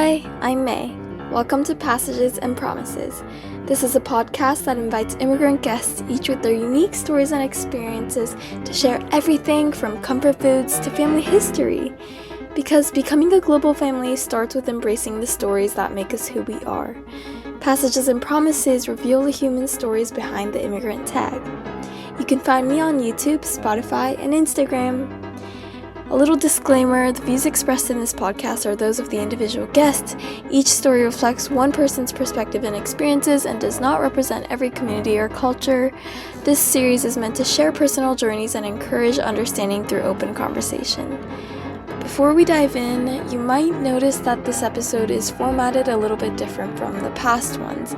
Hi, I'm May. Welcome to Passages and Promises. This is a podcast that invites immigrant guests, each with their unique stories and experiences, to share everything from comfort foods to family history. Because becoming a global family starts with embracing the stories that make us who we are. Passages and Promises reveal the human stories behind the immigrant tag. You can find me on YouTube, Spotify, and Instagram. A little disclaimer, the views expressed in this podcast are those of the individual guests. Each story reflects one person's perspective and experiences and does not represent every community or culture. This series is meant to share personal journeys and encourage understanding through open conversation. Before we dive in, you might notice that this episode is formatted a little bit different from the past ones.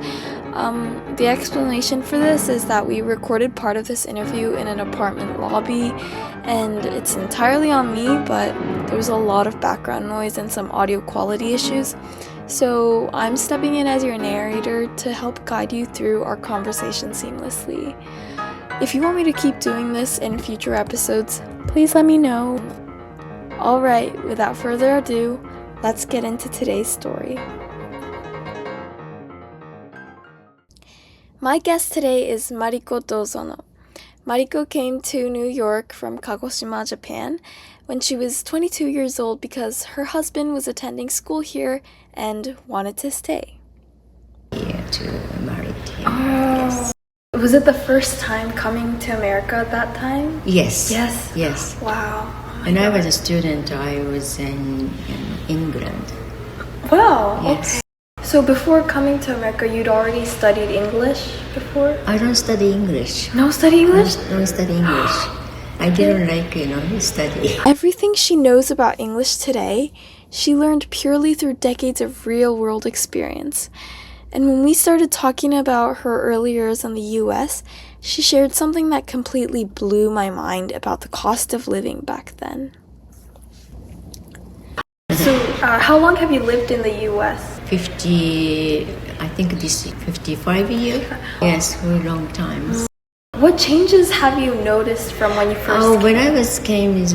The explanation for this is that we recorded part of this interview in an apartment lobby, and it's entirely on me, but there was a lot of background noise and some audio quality issues. So I'm stepping in as your narrator to help guide you through our conversation seamlessly. If you want me to keep doing this in future episodes, please let me know. Alright, without further ado, let's get into today's story. My guest today is Mariko Dozono. Mariko came to New York from Kagoshima, Japan, when she was 22 years old because her husband was attending school here and wanted to stay. Here to marry him. Yes. Was it the first time coming to America at that time? Yes. Yes? Yes. Wow. When I was a student, I was in England. Wow, Yes. okay. So before coming to America, you'd already studied English before? I don't study English. No study English? Don't study English. I didn't like, study. Everything she knows about English today, she learned purely through decades of real-world experience. And when we started talking about her early years in the US, she shared something that completely blew my mind about the cost of living back then. So, how long have you lived in the US? 55 years. Yes, for a long time. What changes have you noticed from when you first came? When I came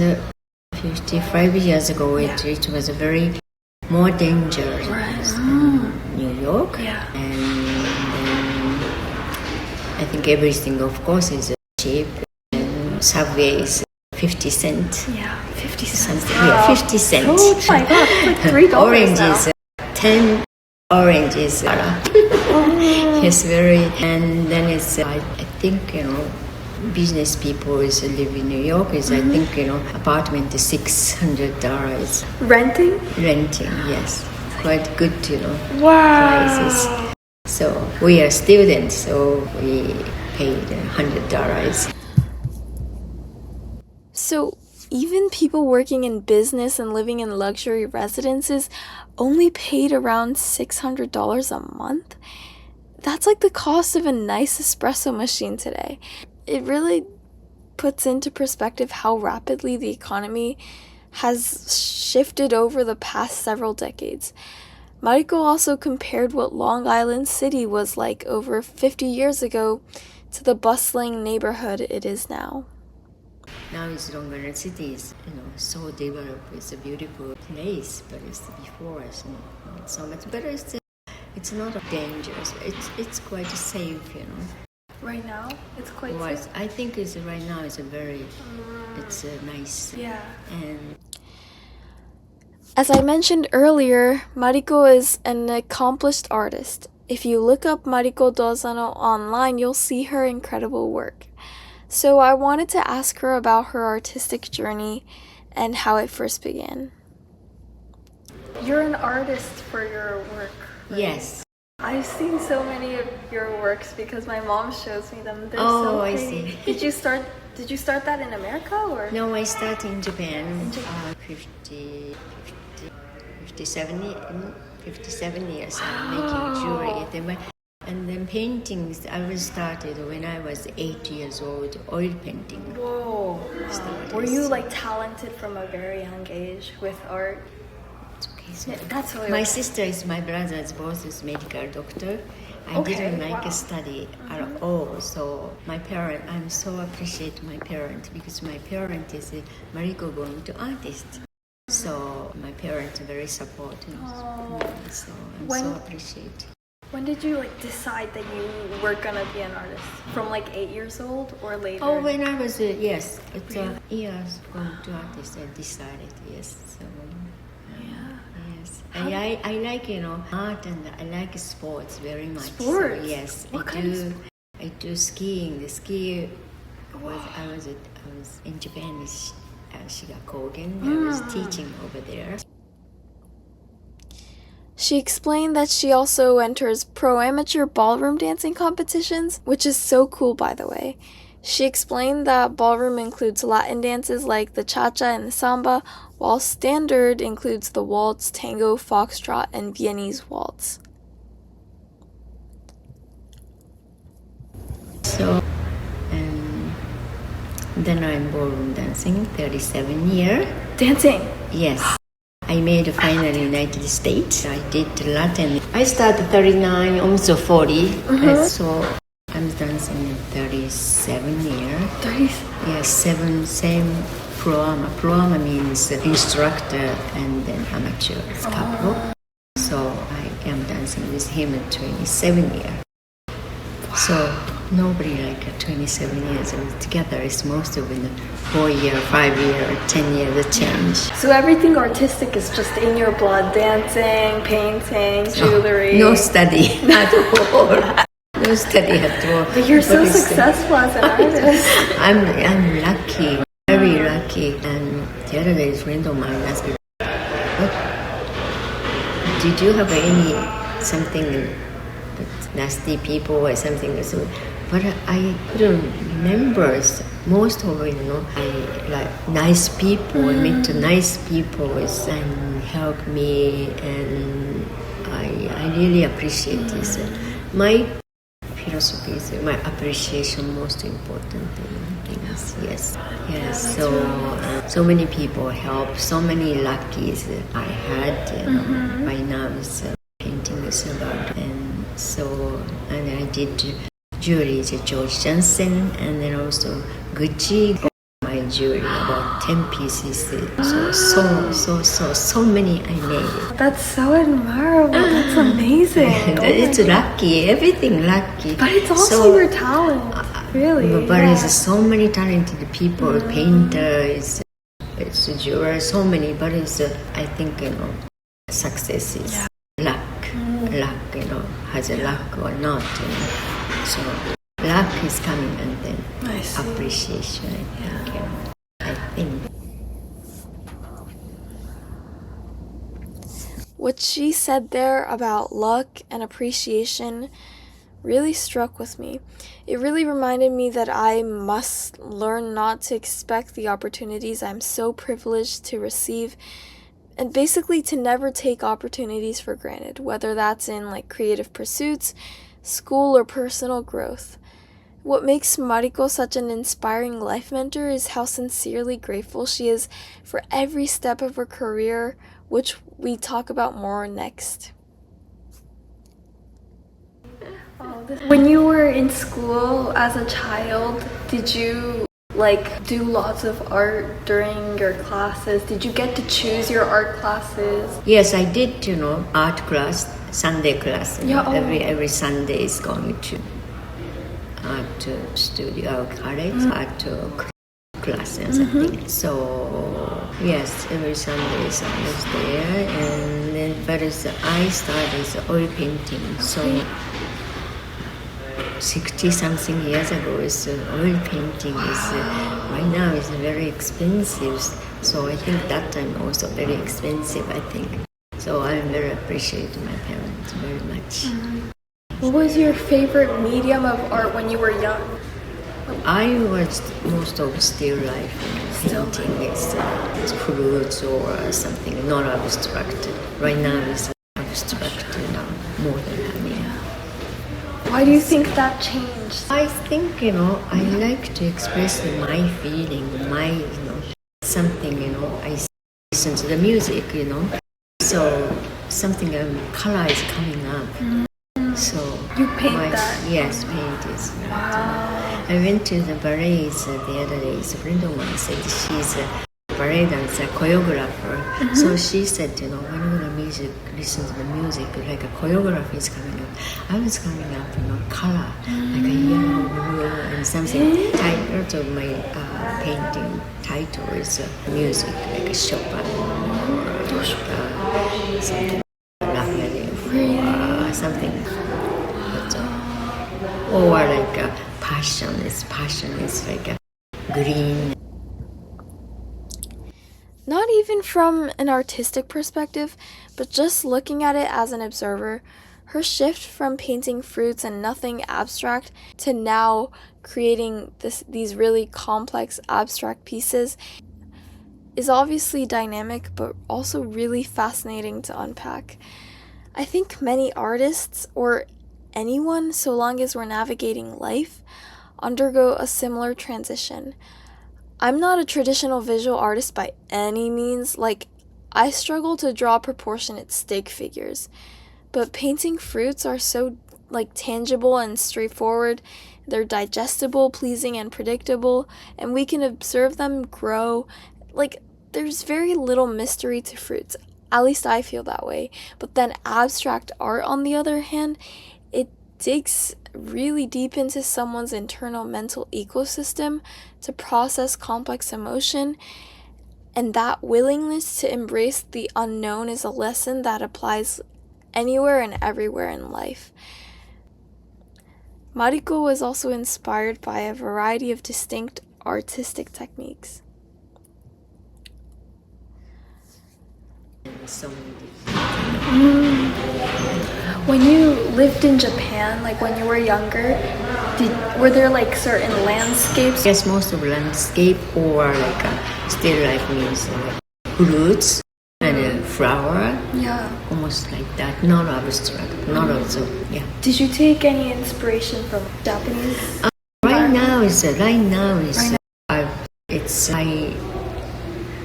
55 years ago, it was a very more dangerous than New York. Yeah. And then I think everything, of course, is cheap. And Subway is 50 cents. Yeah, 50 cents. Wow. Yeah, 50 cents. Oh my god, it's like $3 Orange now. is 10 oranges. Yes, very. And then it's, I think, business people live in New York is, I think, apartment is $600. Renting? Renting, yes. Quite good, Wow. prices. So we are students, so we paid $100. So even people working in business and living in luxury residences only paid around $600 a month? That's like the cost of a nice espresso machine today. It really puts into perspective how rapidly the economy has shifted over the past several decades. Mariko also compared what Long Island City was like over 50 years ago to the bustling neighborhood it is now. Now it's Long Island City is, so developed. It's a beautiful place, but it's before it's not so much. But it's not dangerous. It's quite safe, Right now, it's quite safe. I think right now it's it's nice. Yeah. And as I mentioned earlier, Mariko is an accomplished artist. If you look up Mariko Dozono online, you'll see her incredible work. So I wanted to ask her about her artistic journey and how it first began. You're an artist for your work, right? Yes. I've seen so many of your works because my mom shows me them. They're Oh, so I pretty. see. Did you start that in America or? No, I started in Japan. 57 years. I'm making jewelry. And then paintings, I was started when I was 8 years old, oil painting. Whoa. Were you talented from a very young age with art? It's okay. So That's really my okay. sister is my brother's both is medical doctor. I Okay, didn't like wow. study at all. So my parent, I'm so appreciate my parent because my parent is a Mariko going to artist. So my parents are very supportive. So I'm so appreciative. When did you decide that you were gonna be an artist? From 8 years old or later? Oh, when I was yes, it's years going to artist. I decided yes. So yes, I like art and I like sports very much. Sports? So, yes, What I do skiing. The ski I was in Japan. Shigakogen. I was teaching over there. She explained that she also enters pro-amateur ballroom dancing competitions, which is so cool, by the way. She explained that ballroom includes Latin dances like the cha-cha and the samba, while standard includes the waltz, tango, foxtrot, and Viennese waltz. So, then I'm ballroom dancing, 37 years. Dancing? Yes. I made a final in the United States. I did Latin. I started 39, almost 40. So I'm dancing 37 years. 30? Yes, same proama. Proama means instructor and then amateur couple. So I am dancing with him at 27 years. So nobody 27 years together. It's most of it 4 year, 5 year, 10 years a change. So everything artistic is just in your blood. Dancing, painting, jewelry. No study at all. No study at all. But you're so successful as an artist. I'm lucky, very lucky. And the other day, a friend of mine asked me, did you have something nasty people or something? But I couldn't remember. Most of it, I like nice people. I meet nice people and help me, and I really appreciate this. My philosophy is my appreciation most important things. Yes. So many people help. So many luckies I had. Right now is painting is about, and I did jewelry, George Johnson, and then also Gucci. My jewelry, about 10 pieces. So many I made. That's so admirable. That's amazing. It's lucky, everything lucky. But it's also your talent, really. But it's so many talented people, painters, it's jeweler, so many. But it's I think success is luck. Luck, has a luck or not. So luck is coming, and then appreciation. I think. What she said there about luck and appreciation really struck with me. It really reminded me that I must learn not to expect the opportunities I'm so privileged to receive, and basically to never take opportunities for granted, whether that's in creative pursuits, school, or personal growth. What makes Mariko such an inspiring life mentor is how sincerely grateful she is for every step of her career, which we talk about more next. When you were in school as a child, did you do lots of art during your classes? Did you get to choose your art classes? Yes, I did, art class, Sunday class. Every Sunday is going to art studio, college, art class and something. So, yes, every Sunday I was there. And then, but I started oil painting. So, 60-something years ago, oil painting is right now is very expensive. So I think that time also very expensive, I think. So I'm very appreciative my parents very much. What was your favorite medium of art when you were young? I was most of still life painting. It's fruits or something, not abstract. Right now it's abstract now, more than honey. Why do you think that changed? I think, I like to express my feeling, my, something, I listen to the music, So something, color is coming up. So you paint that? Yes, paint is. Wow. I went to the ballet the other day. A friend of mine said she's ballet dancer, choreographer. So she said, when you're gonna listen to the music, like a choreography is coming up. I was coming up, color, like a yellow, blue, and something. Title of my painting title is music, like a Chopin, or something, something. Or like a passion is like a green. Not even from an artistic perspective, but just looking at it as an observer, her shift from painting fruits and nothing abstract to now creating these really complex abstract pieces is obviously dynamic, but also really fascinating to unpack. I think many artists, or anyone, so long as we're navigating life, undergo a similar transition. I'm not a traditional visual artist by any means. I struggle to draw proportionate stick figures, but painting fruits are so tangible and straightforward. They're digestible, pleasing, and predictable, and we can observe them grow. There's very little mystery to fruits. At least I feel that way. But then abstract art, on the other hand, it digs really deep into someone's internal mental ecosystem to process complex emotion, and that willingness to embrace the unknown is a lesson that applies anywhere and everywhere in life. Mariko was also inspired by a variety of distinct artistic techniques. So When you lived in Japan, when you were younger, were there certain landscapes? yes, most of landscape or still life means fruits and a flower. Yeah. Almost like that, not abstract, not also. Yeah. Did you take any inspiration from Japanese? Right now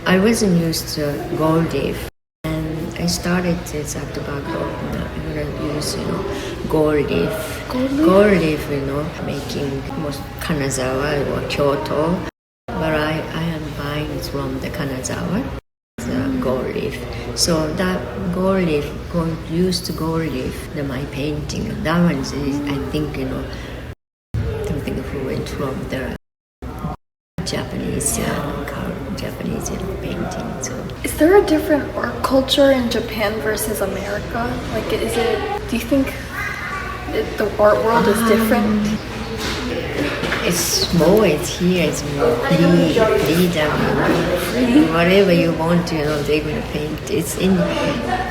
I wasn't used to gold leaf. I started this at the back of I'm gonna use gold leaf. Gold leaf, making most Kanazawa or Kyoto. But I am buying it from the Kanazawa, the gold leaf. So that gold leaf, used gold leaf, my painting. That one is, I think, something fluent from the Japanese painting. So. Is there a different art culture in Japan versus America? Do you think the art world is different? It's more, it's more freedom. Whatever you want, they're going to paint. It's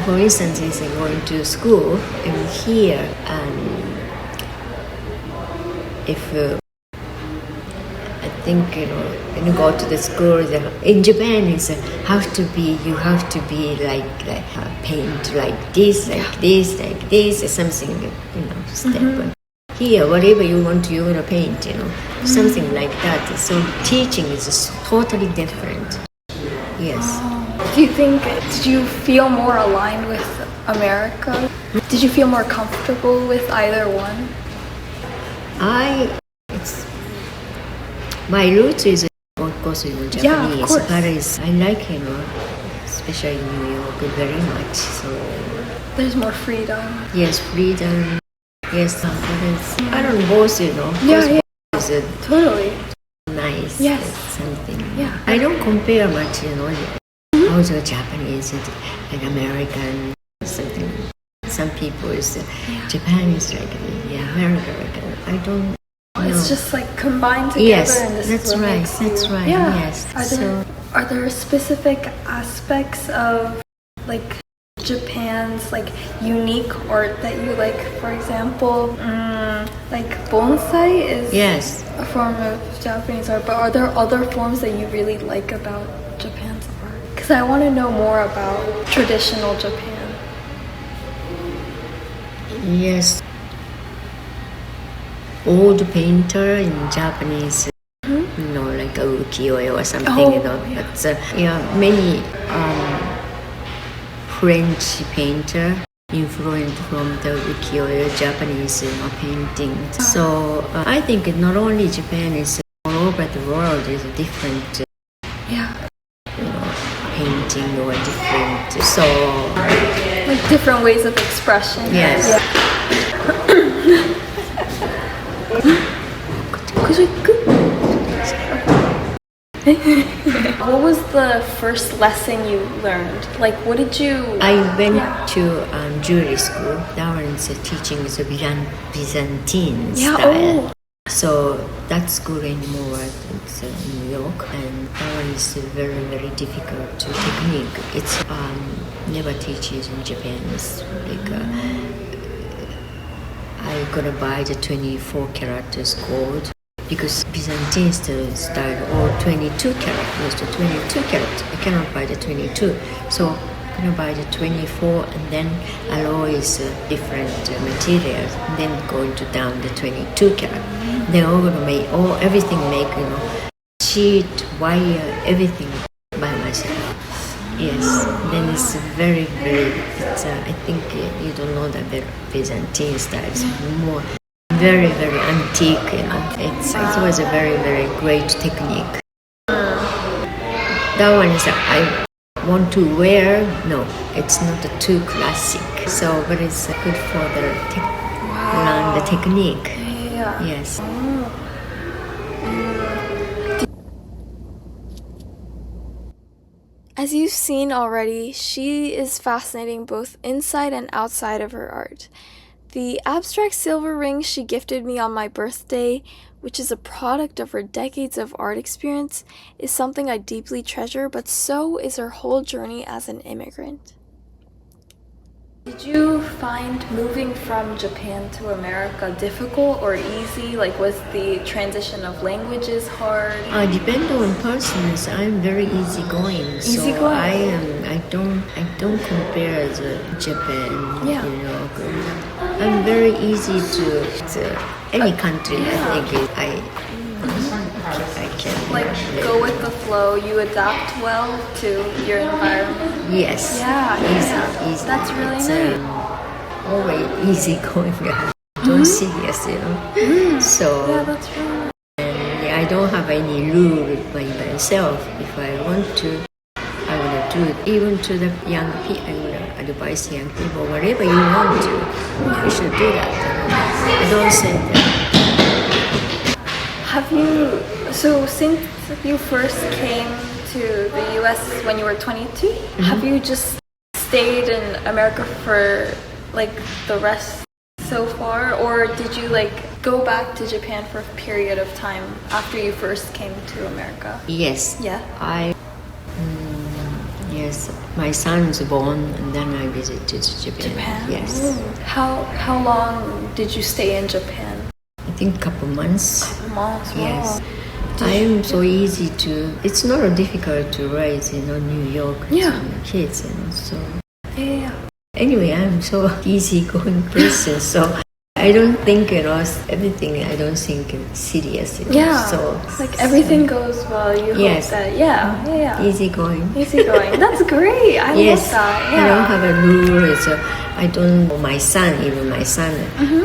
for instance, it's going to school, and here, if I think when you go to the school in Japan, you have to be paint like this, something step. Here, whatever you want to paint, something like that. So teaching is just totally different. Yes. Did you feel more aligned with America? Did you feel more comfortable with either one? My roots is of course Japanese, yeah, of course. But I like especially New York very much. So there's more freedom. Yes, freedom. Yes, but I don't know, both. Yeah. Is Totally. Nice. Yes. Something. Yeah. I don't compare much. Also Japanese and American something. Some people Japan is America. I don't. It's just combined together. Yes, and this that's is what right. makes That's you. right. Yeah. Yes. Are there specific aspects of Japan's unique art that you like? For example, bonsai is a form of Japanese art, but are there other forms that you really like about Japan's art? Because I want to know more about traditional Japan. Yes. Old painter in Japanese, like a ukiyo-e or something, Yeah. But many French painter influenced from the ukiyo-e Japanese painting. So I think not only Japan is all over the world is different. writing or different. So Like different ways of expression. yes. What was the first lesson you learned? Like, what did you... I went to jewelry school. That one is teaching the Byzantine style. So that school anymore, it's in New York, and that one is very, very difficult to technique. It's never teaches in Japan. It's like I'm gonna buy the 24 characters gold because Byzantine style or 22 characters to 22 characters. I cannot buy the 22, so I'm gonna buy the 24 and then alloy is different materials, and then going to down the 22 characters. They're all gonna make everything make sheet, wire, everything by myself. Yes, then it's very, very. It's I think you don't know that the Byzantine style is more very, very antique. It was a very, very great technique. That one is I want to wear. No, it's not too classic. So, but it's good for the learn the technique. Yeah. Yes. As you've seen already, she is fascinating both inside and outside of her art. The abstract silver ring she gifted me on my birthday, which is a product of her decades of art experience, is something I deeply treasure, but so is her whole journey as an immigrant. Did you find moving from Japan to America difficult or easy? Like, was the transition of languages hard? Depend on persons. I'm very easygoing. Easygoing. So I don't compare the Japan. Yeah. You know, I'm very easy to any country. I think I can Like, go with the flow, you adapt well to your environment. Yes. Yeah, Easy. That's really It's, nice. Always easygoing. Don't serious, you know. So. Yeah, that's really nice. I don't have any rule by myself. If I want to, I will do it. Even to the young people, I will advise young people, whatever you want to, you should do that. I don't say that. Have you, so since you first came to the US when you were 22, have you just stayed in America for like the rest so far? Or did you like go back to Japan for a period of time after you first came to America? Yes. Yeah. Yes. My son was born, and then I visited Japan. Yes. Ooh. How long did you stay in Japan? I think a couple months. Months. Yes. I'm so easy to. It's not difficult to raise, New York kids, So. Yeah. Anyway, I'm so easygoing person, so I don't think, everything. I don't think it's serious. Yeah. So like everything goes well. You hope that. Yeah. Easygoing. That's great. I love that. Yeah. I don't have a rule. So I don't. My son,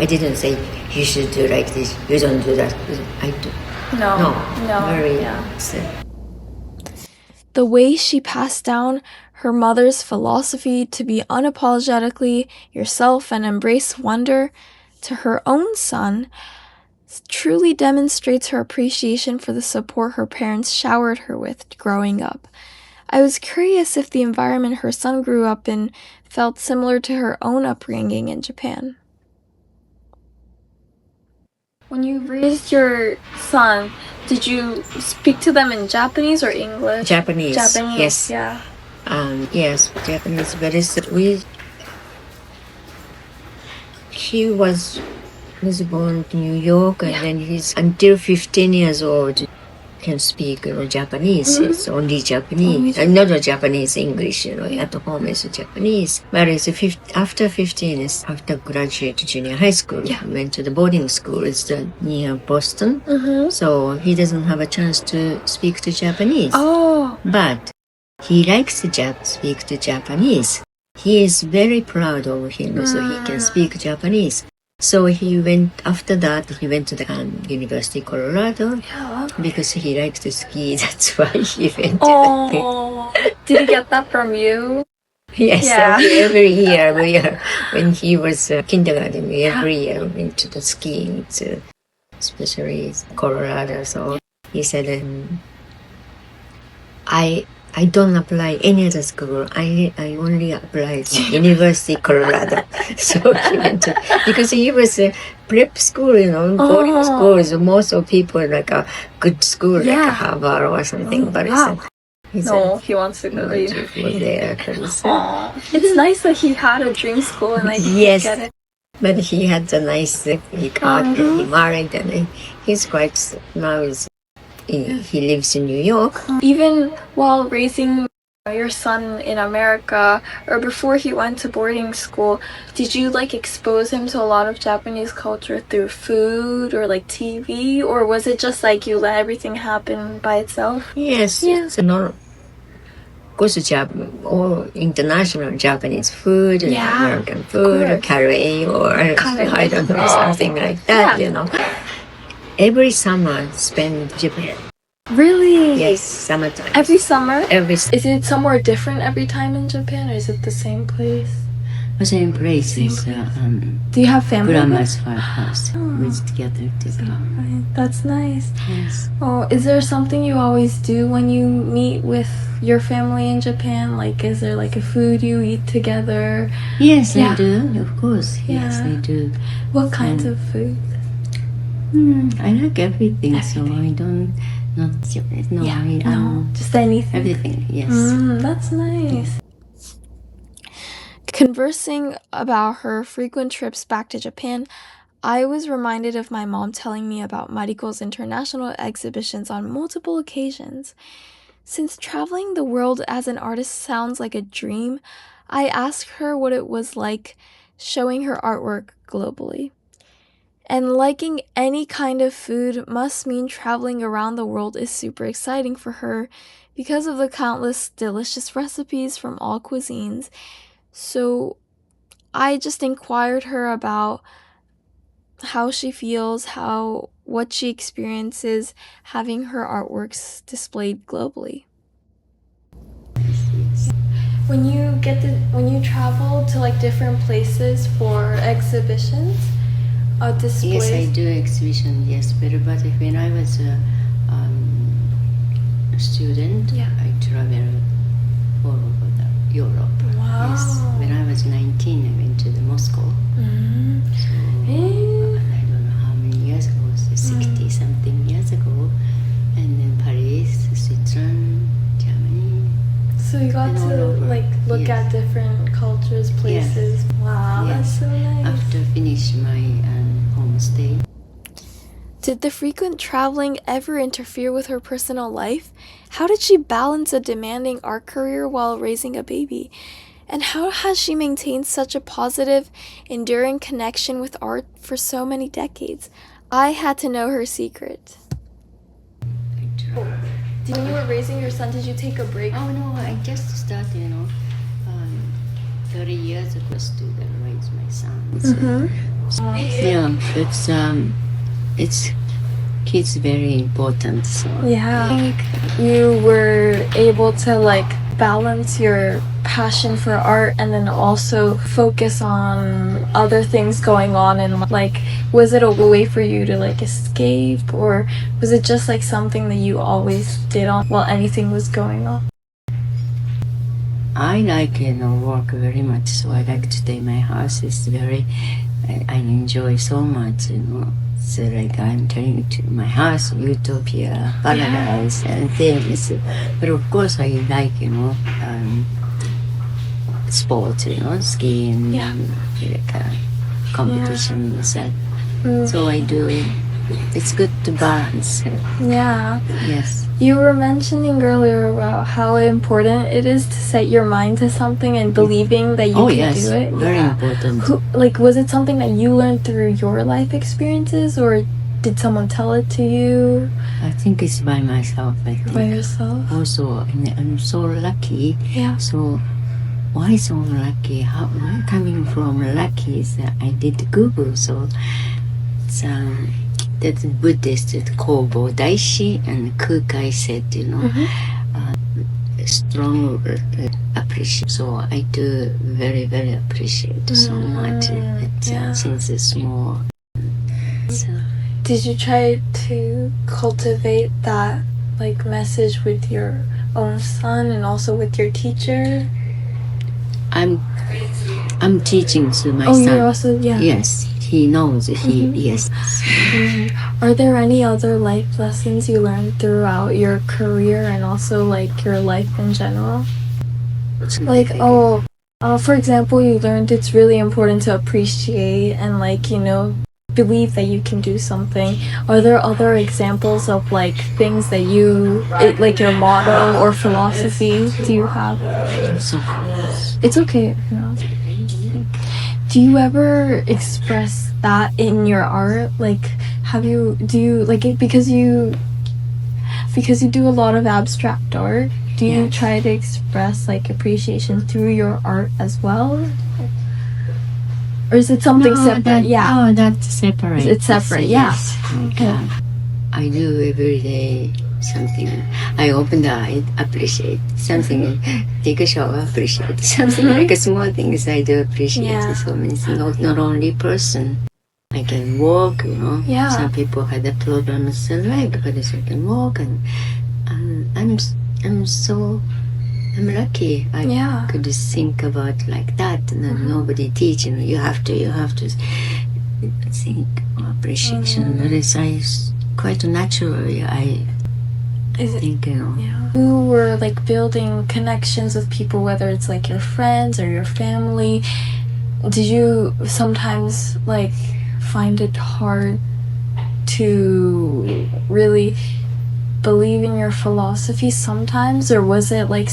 I didn't say you should do like this. You don't do that. I do. No. Very. The way she passed down her mother's philosophy to be unapologetically yourself and embrace wonder to her own son truly demonstrates her appreciation for the support her parents showered her with growing up. I was curious if the environment her son grew up in felt similar to her own upbringing in Japan. When you raised your son, did you speak to them in Japanese or English? Japanese. Yes. Yeah. Yes, Japanese. But he was born in New York, and then he's until 15 years old can speak Japanese. It's only Japanese. Not Japanese, English. At home is Japanese. But it's after 15 is after graduate junior high school. He went to the boarding school. It's near Boston. So he doesn't have a chance to speak to Japanese. Oh. But he likes to speak to Japanese. He is very proud of him, so he can speak Japanese. So after that, he went to the University of Colorado because he likes to ski. That's why he went. Oh, Did he get that from you? Yes, Yeah. every year when he was kindergarten, every year went to the skiing, especially Colorado. So he said, I don't apply any other school. I only apply to University Colorado. So he went to, because he was a prep school, boarding school. So most of people like a good school, like a Harvard or something. But he said, he wants to go there. It's nice that he had a dream school and yes, get it. But he had a nice, he got, he married, and he's quite, now he lives in New York. Even while raising your son in America, or before he went to boarding school, did you expose him to a lot of Japanese culture through food or TV, or was it just you let everything happen by itself? Yes. Of course, or international Japanese food, American food, or curry, or I don't know, something like that, Every summer spend Japan. Really? Yes, summertime. Every summer? Is it somewhere different every time in Japan, or is it the same place? The same place is Do you have family? grandma's house. We together to go. That's nice. Yes. Oh, is there something you always do when you meet with your family in Japan? Is there a food you eat together? Yes, I do. Of course. Yes, I do. What kinds of food? I like everything, so I don't. Just anything. Everything. Yes. That's nice. Conversing about her frequent trips back to Japan, I was reminded of my mom telling me about Mariko's international exhibitions on multiple occasions. Since traveling the world as an artist sounds like a dream, I asked her what it was like showing her artwork globally. And liking any kind of food must mean traveling around the world is super exciting for her because of the countless delicious recipes from all cuisines. So I just inquired her about how she feels, what she experiences having her artworks displayed globally. When you travel to different places for exhibitions, displays. Yes, I do exhibition. Yes, but when I was a student, I traveled all over Europe. Wow. Yes, when I was 19, I went to Moscow. So I don't know how many years ago. 60 something years ago, and then Paris, Switzerland, Germany. So you got to look at different cultures, places. Yes. Wow, that's so nice. After finish my homestay. Did the frequent traveling ever interfere with her personal life? How did she balance a demanding art career while raising a baby? And how has she maintained such a positive, enduring connection with art for so many decades? I had to know her secret. When you were raising your son, did you take a break? Oh no, I just started, 30 years ago to raise my son. It's kids very important. So You were able to balance your passion for art and then also focus on other things going on, and was it a way for you to escape, or was it just something that you always did while anything was going on? I like work very much, so I like to stay in my house. It's very I enjoy so much, So I'm turning to my house, utopia, paradise, and things. But of course, I like sports, skiing, competitions. So I do it. It's good to balance. Yeah. Yes. You were mentioning earlier about how important it is to set your mind to something and believing that you can do it. Very important. Was it something that you learned through your life experiences, or did someone tell it to you? I think it's by myself. By yourself? Also, I'm so lucky. Yeah. So, why so lucky? Where coming from lucky is that I did Google. So, it's that's Buddhist Kobo Daishi and Kukai said, strong appreciation. So I do very, very appreciate so much. Since it's small. So. Did you try to cultivate that like message with your own son and also with your teacher? I'm teaching to my son. son. You're also Yes, he knows. Yes. Are there any other life lessons you learned throughout your career and also like your life in general? Like for example, you learned it's really important to appreciate and like believe that you can do something. Are there other examples of like things that like your motto or philosophy do you have? It's okay. Do you ever express that in your art? Like because you do a lot of abstract art, do you try to express like appreciation through your art as well? Or is it something separate? That's separate. It's separate, yes. Okay. I do every day something. I open the eye, appreciate something. Take a shower, appreciate something. Like small things I do appreciate. Yeah. So it's not only person. I can walk, Yeah. Some people had a problem with their leg, but I can walk, and I'm lucky. I could think about like that, and nobody teaching you. You have to think appreciation. That is quite naturally. I think. You were like building connections with people, whether it's like your friends or your family. Did you sometimes like find it hard to really believe in your philosophy sometimes, or was it like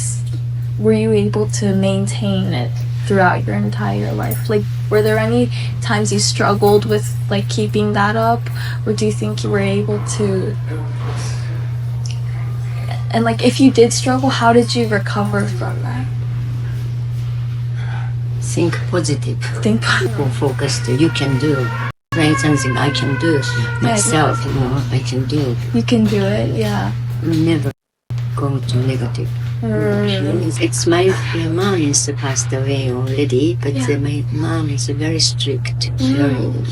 were you able to maintain it throughout your entire life? Like, were there any times you struggled with like keeping that up, or do you think you were able to? And like, if you did struggle, how did you recover from that? Think positive. Focused. You can do. Try something I can do myself. I can do. You can do it. Yeah. Never go to negative. It's my mom is passed away already, but my mom is very strict.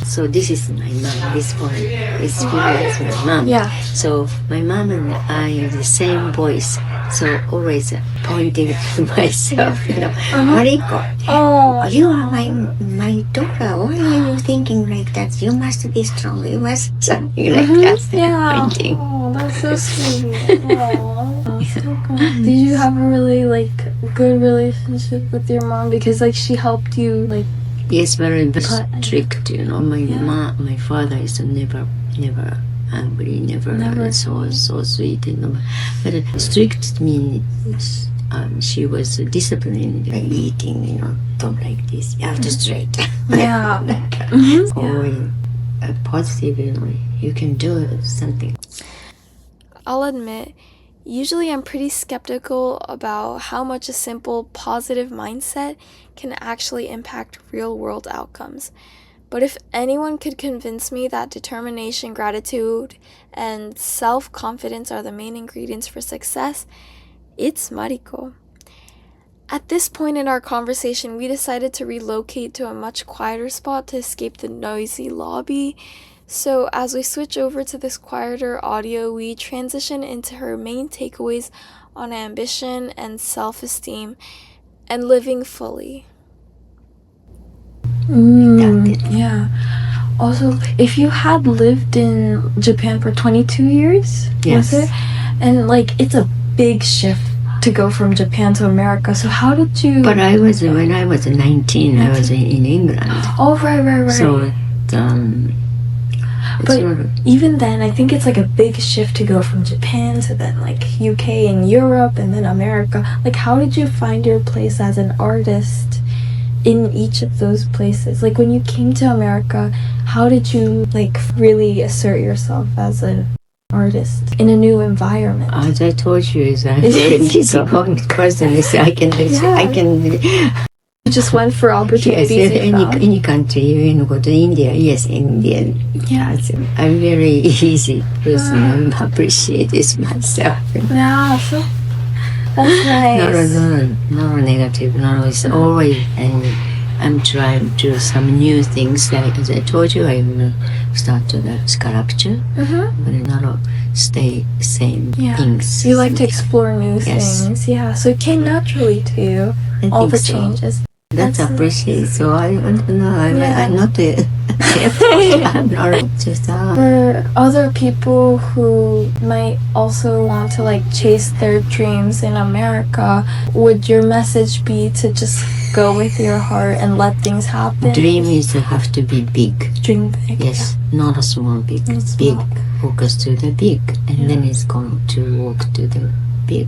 So this is my mom. This one is my mom. Yeah. So my mom and I are the same voice. So always pointing to myself, Mariko, you are my daughter. Why are you thinking like that? You must be strong. You must something like that. Yeah. Pointing. Oh, that's so sweet. So cool. Did you have a really like good relationship with your mom because like she helped you like? Yes, very strict. My father is never angry, never so sweet. But strict means she was disciplined, like eating. Don't like this. You have to straight. Yeah. Or positive. You can do something. I'll admit, usually I'm pretty skeptical about how much a simple positive mindset can actually impact real-world outcomes. But if anyone could convince me that determination, gratitude, and self-confidence are the main ingredients for success, it's Mariko. At this point in our conversation, we decided to relocate to a much quieter spot to escape the noisy lobby. So as we switch over to this quieter audio, we transition into her main takeaways on ambition and self-esteem and living fully. Yeah. Also, if you had lived in Japan for 22 years, was it? And like, it's a big shift to go from Japan to America. So how did you? But when I was 19, I was in England. Oh, right. So, but even then, I think it's like a big shift to go from Japan to then like UK and Europe and then America. Like, how did you find your place as an artist in each of those places? Like, when you came to America, how did you like really assert yourself as an artist in a new environment? As I told you, I'm very easygoing person. I can do it. You just went for opportunities. Yes, any country, you go to India. Yes, India. Yeah, I'm very easy person. I appreciate this myself. Yeah, so That's nice. No negative. No, it's always, and I'm trying to do some new things. Like as I told you, I will start to the sculpture, but not stay same things. You like to explore new Yes. things. Yeah, so it came naturally to you, I all think the so. changes. That's appreciated. So I don't know. I'm not I'm not just For other people who might also want to like chase their dreams in America, would your message be to just go with your heart and let things happen? dream is to have to be big. Dream big. Yes, not a small big. Not Big. small. Focus to the big, and then it's going to walk to the big.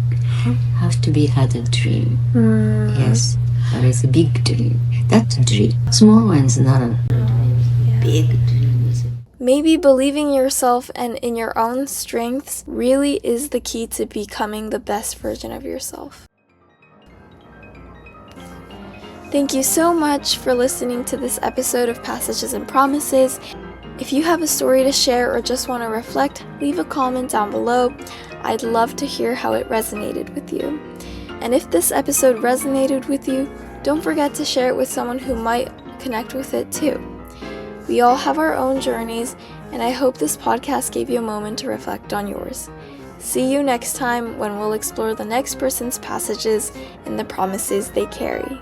Have to be had a dream. Yes, but it's a big dream. That's a dream. Small one's not a big dream. Maybe believing in yourself and in your own strengths really is the key to becoming the best version of yourself. Thank you so much for listening to this episode of Passages and Promises. If you have a story to share or just want to reflect, leave a comment down below. I'd love to hear how it resonated with you. And if this episode resonated with you, don't forget to share it with someone who might connect with it too. We all have our own journeys, and I hope this podcast gave you a moment to reflect on yours. See you next time when we'll explore the next person's passages and the promises they carry.